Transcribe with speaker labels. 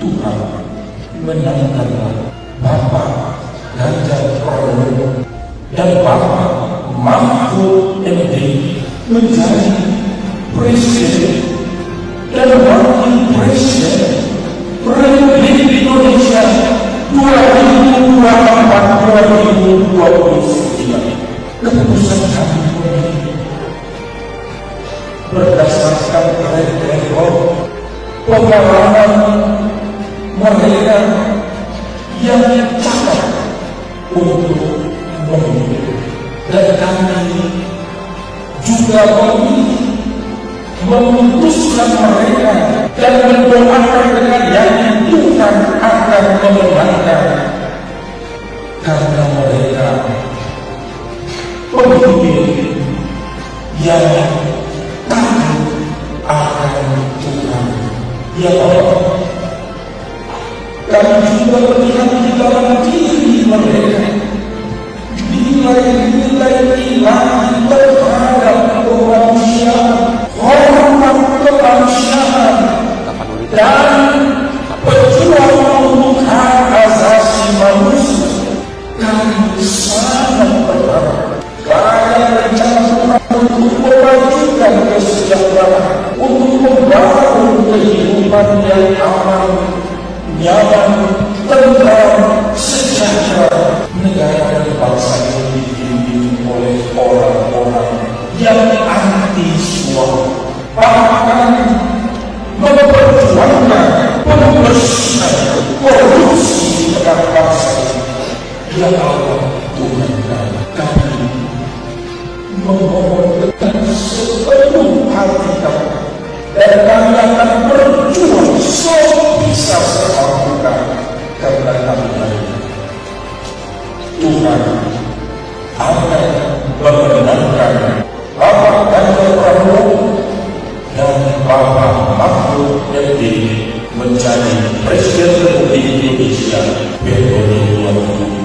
Speaker 1: Tuhan menangkanlah Bapak Ganjar Pranowo dan Bapak Mahfud MD menjadi Presiden dan Wakil Presiden Republik Indonesia 2024-2029. Keputusan kami berdasarkan track record pengalaman mereka yang cakap untuk memimpin, dan kami juga memutuskan mereka dan mendoakan dengan yakin Tuhan akan memenangkan, karena mereka pemimpin yang takut akan Tuhan. Ya Allah, kami juga melihat di dalam diri mereka nilai-nilai ilahi terhadap kemanusiaan, hormat kemanusiaan, dan perjuangan untuk hak asasi manusia. Kami sangat berharap karena rencana Tuhan untuk memajukan kesejahteraan, untuk membangun kehidupan yang aman, nyaman, tentram, sejahtera. Negara dan bangsa ini dipimpin oleh orang-orang yang anti suara, bahkan memperjuangkan pembersihan korupsi di tengah bangsa ini. Ya Allah, Tuhan kami memohon dengan sepenuh hati kami, dan kami akan berjuang sebisa semampu kami, karena kami Tuhan akan memenangkan Bapak Ganjar Pranowo dan Bapak Mahfud MD menjadi Presiden Republik Indonesia periode 2024.